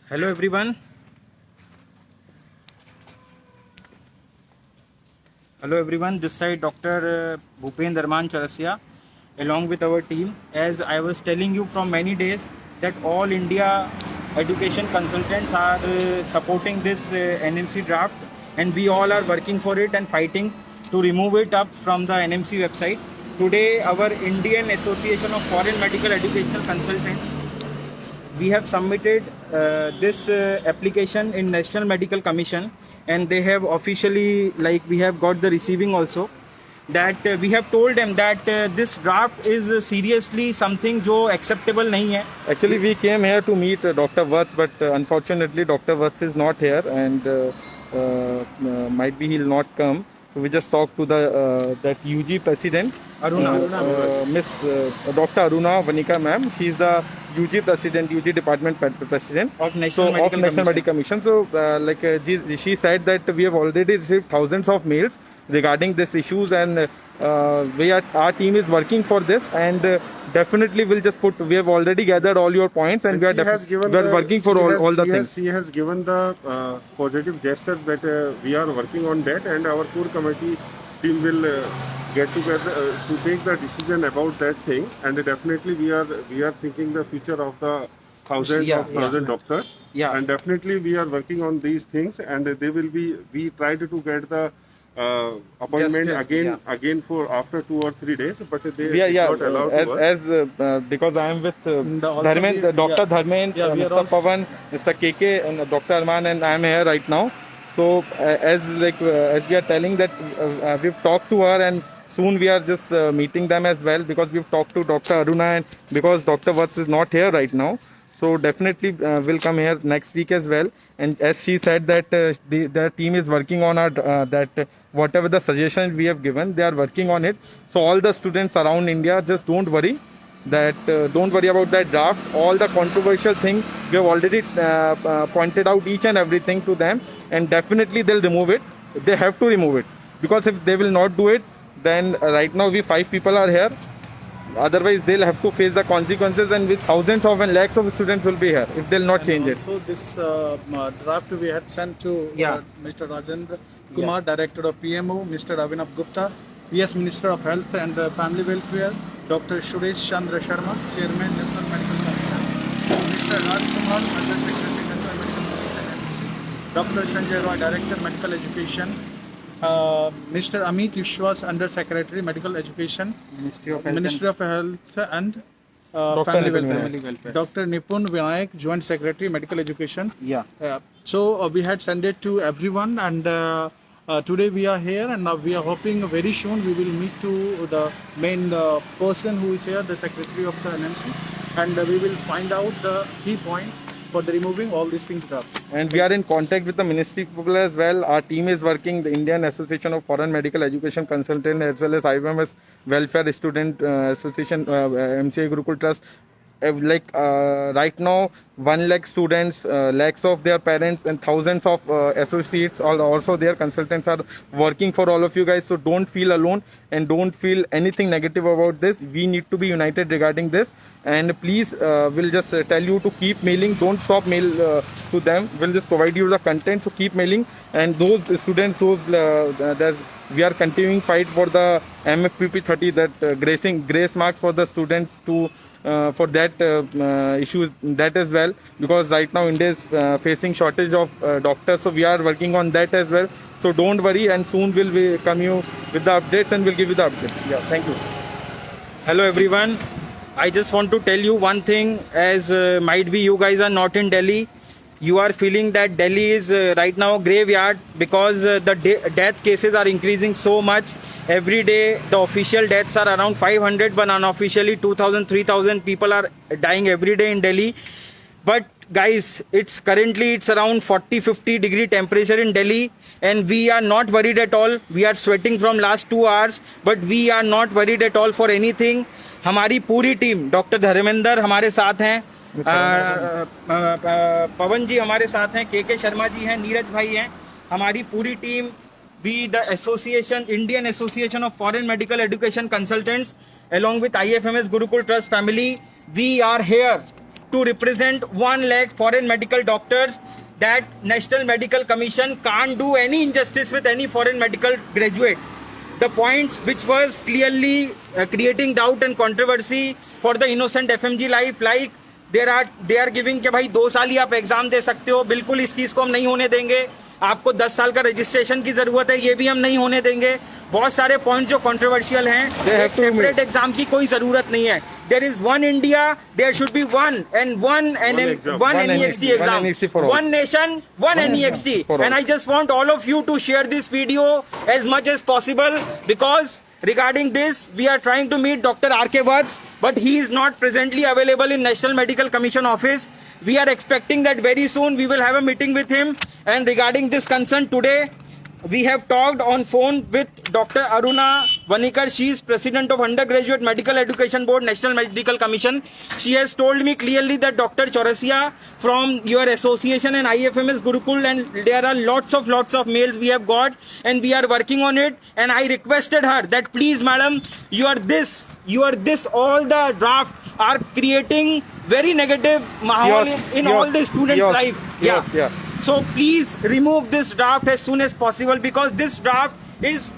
Hello everyone. Hello everyone. This side Dr. Bhupendra Arman Charasia, along with our team. As I was telling you from many days that all India education consultants are supporting this NMC draft, and we all are working for it and fighting to remove it up from the NMC website. Today, our Indian Association of Foreign Medical Educational Consultants, we have submitted this application in National Medical Commission, and they have officially, like, we have got the receiving also, that we have told them that this draft is seriously something जो acceptable नहीं है. Actually, we came here to meet Dr. Vats, but unfortunately, Dr. Vats is not here, and might be he'll not come. So we just talked to the that UG president, Miss Dr. Aruna Vanika ma'am. She's the UG president, UG department president of National Medical Commission. So she said that we have already received thousands of mails regarding these issues, and our team is working for this, and definitely we'll just put. We have already gathered all your points, and we are working for all the things. She has given the positive gesture that we are working on that, and our core committee team will get together to take the decision about that thing. And definitely we are thinking the future of the thousand doctors. Yeah. And definitely we are working on these things, and they will be. We tried to get the appointment again for after 2 or 3 days, but they not allowed because I am with Dr. Dharmendra, Mr. Pavan, Mr. KK, and Dr. Arman, and I am here right now. So as we are telling that we've talked to her, and soon we are just meeting them as well, because we've talked to Dr. Aruna, and because Dr. Vats is not here right now. So definitely we'll come here next week as well. And as she said that the team is working on that whatever the suggestions we have given, they are working on it. So all the students around India, just don't worry about that draft. All the controversial things we have already pointed out each and everything to them, and definitely they'll remove it. They have to remove it, because if they will not do it, then right now we 5 people are here. Otherwise, they'll have to face the consequences, and with thousands of and lakhs of students will be here if they'll not change it. So this draft we had sent to Mr. Rajendra Kumar, Director of PMO, Mr. Abhinav Gupta, PS Minister of Health and Family Welfare, Dr. Suresh Chandra Sharma, Chairman, National Medical Commission, Mr. Raj Kumar, Under Secretary, National Medical Commission, Dr. Sanjay Roy, Director, Medical Education, Mr. Amit Vishwas, Under Secretary, Medical Education, Ministry of Health and Family Welfare. Dr. Nipun Vinayak, Joint Secretary, Medical Education. So we had sent it to everyone, and today we are here, and now we are hoping very soon we will meet to the main person who is here, the Secretary of the NMC, and we will find out the key points for the removing all these things draft. And we are in contact with the ministry people as well. Our team is working, the Indian Association of Foreign Medical Education Consultant, as well as IVMS Welfare Student Association, MCA Gurukul Trust. Right now 1 lakh students, lakhs of their parents, and thousands of associates, also their consultants are working for all of you guys. So don't feel alone, and don't feel anything negative about this. We need to be united regarding this, and please we'll just tell you to keep mailing. Don't stop mail to them. We'll just provide you the content, so keep mailing. And those students, we are continuing fight for the MFPP 30, that grace marks for the students to for that issue, that as well, because right now India is facing shortage of doctors, so we are working on that as well. So don't worry, and soon we'll come you with the updates, and we'll give you the updates. Thank you. Hello everyone. I just want to tell you one thing, as might be you guys are not in Delhi. You are feeling that Delhi is right now a graveyard, because the death cases are increasing so much. Every day the official deaths are around 500, but unofficially 2,000, 3,000 people are dying every day in Delhi. But guys, it's around 40-50 degree temperature in Delhi, and we are not worried at all. We are sweating from last 2 hours, but we are not worried at all for anything. हमारी पूरी team, doctor Dharmendra हमारे साथ हैं, पवन जी हमारे साथ हैं, के शर्मा जी हैं, नीरज भाई हैं, हमारी पूरी team, we the association, Indian Association of Foreign Medical Education Consultants, along with IFMS Gurukul Trust family, we are here to represent 1 lakh foreign medical doctors. That National Medical Commission can't do any injustice with any foreign medical graduate. The points which was clearly creating doubt and controversy for the innocent FMG life, like they are giving कि भाई 2 साल ही आप exam दे सकते हो, बिल्कुल इस चीज को हम नहीं होने देंगे. आपको 10 साल का रजिस्ट्रेशन की जरूरत है, ये भी हम नहीं होने देंगे. बहुत सारे पॉइंट जो कंट्रोवर्शियल हैं. सेपरेट एग्जाम की कोई जरूरत नहीं है. There is one India, there should be one NEXT exam, one nation, one NEXT. And I just want all of you to share this video as much as possible, because regarding this we are trying to meet Dr. R.K. Vats, but he is not presently available in National Medical Commission office. We are expecting that very soon we will have a meeting with him. And regarding this concern, today we have talked on phone with Dr. Aruna Vanikar. She is president of Undergraduate Medical Education Board, National Medical Commission. She has told me clearly that Dr. Chaurasia from your association and IFMS Gurukul, and there are lots of mails we have got, and we are working on it. And I requested her that please madam, you are this, all the draft are creating very negative mahal in all the students' life. Yeah. So please remove this draft as soon as possible, because this draft is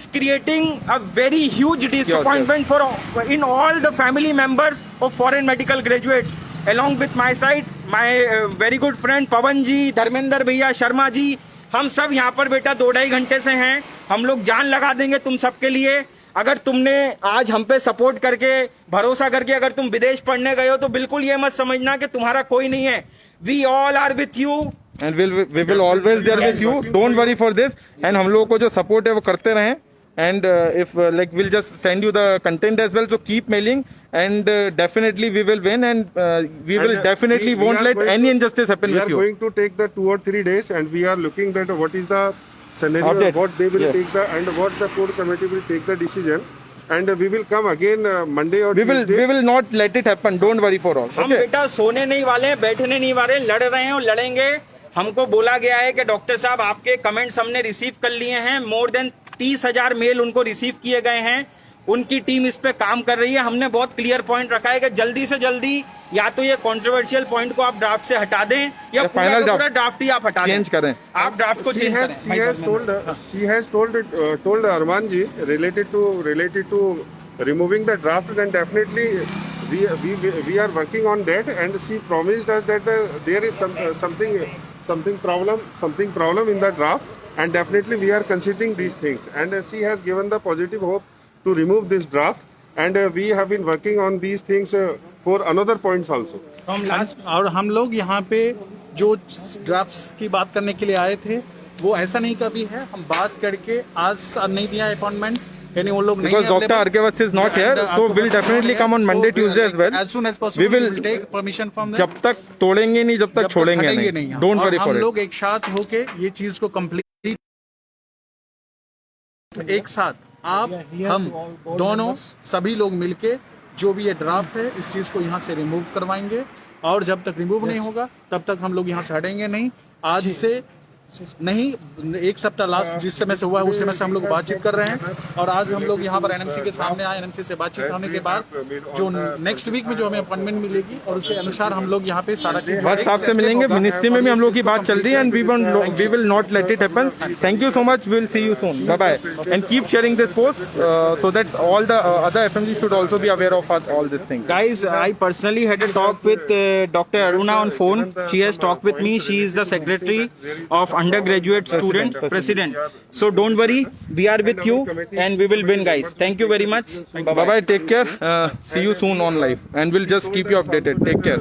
creating a very huge disappointment for in all the family members of foreign medical graduates. Along with my side, my very good friend Pawan ji, Dharmender भैया, शर्मा जी, हम सब यहाँ पर बेटा 2-2.5 घंटे से हैं. हम लोग जान लगा देंगे तुम सबके लिए. अगर तुमने आज हम पे सपोर्ट करके, भरोसा करके अगर तुम विदेश पढ़ने गए हो, तो बिल्कुल ये मत समझना कि तुम्हारा कोई नहीं है. We all are with you. And we will always there with you. Don't worry for this. And हम लोगों को जो support है वो करते रहें. And if like we'll just send you the content as well. So keep mailing, and definitely we will win, and we will definitely won't let any injustice happen with you. We are going to take the 2 or 3 days, and we are looking at what is the scenario, Update. what they will take and what the core committee will take the decision. And we will come again Monday or Tuesday. We will not let it happen. Don't worry for all. हम बेटा सोने नहीं वाले, बैठने नहीं वाले, लड़ रहे हैं और लड़ेंगे. हमको बोला गया है कि डॉक्टर साहब आपके कमेंट्स हमने रिसीव कर लिए हैं. मोर देन 30,000 मेल उनको रिसीव किए गए हैं. उनकी टीम इस पे काम कर रही है. हमने बहुत क्लियर पॉइंट रखा है कि जल्दी से जल्दी या तो ये कंट्रोवर्शियल पॉइंट को आप ड्राफ्ट से हटा दें, या पूरा ड्राफ्ट ही आप हटा दें. चेंज करें. आप ड्राफ्ट को चेंज करें. She has told Arman ji related to removing the draft, and definitely we are working on that. And she promised us that there is something problem in the draft, and definitely we are considering these things. And she has given the positive hope to remove this draft, and we have been working on these things for another points also. और हम लोग यहाँ पे जो drafts की बात करने के लिए आए थे, वो ऐसा नहीं कभी है. हम बात करके आज नहीं दिया अपॉइंटमेंट, यानी वो लोग नहीं. Because Dr. R.K. Vats is not here, so we'll definitely come on Monday, Tuesday as well. As soon as possible, we will take permission from them. जब तक तोड़ेंगे नहीं, जब तक छोड़ेंगे नहीं. Don't worry for हम it. लोग एक साथ होके ये चीज को कंप्लीट, एक साथ आप हम दोनों सभी लोग मिलके जो भी ये ड्राफ्ट है इस चीज को यहाँ से रिमूव करवाएंगे. और जब तक रिमूव नहीं होगा तब तक हम लोग यहाँ से हटेंगे नहीं. आज से नहीं, 1 सप्ताह लास्ट जिस समय से हुआ है उस समय से हम लोग बातचीत कर रहे हैं. और आज हम लोग यहाँ पर एनएमसी के सामने आए. एनएमसी से बातचीत होने के बाद जो नेक्स्ट वीक में जो हमें अपॉइंटमेंट मिलेगी, और उसके अनुसार हम लोग यहाँ पे सारा चीज बात साहब से मिलेंगे. मिनिस्ट्री में भी हम लोग की बात चल रही है, and we will not let it happen. Thank you so much. We will see you soon. Bye bye. And keep sharing this post so that all the other FMG should also be aware of all these things. Guys, I personally had a talk with Dr. Aruna on phone. She has talked with me. She is the secretary of undergraduate student president. So don't worry, we are with you and we will win, guys. Thank you very much. Bye bye. Take care. See you soon on live, and we'll just keep you updated. Take care.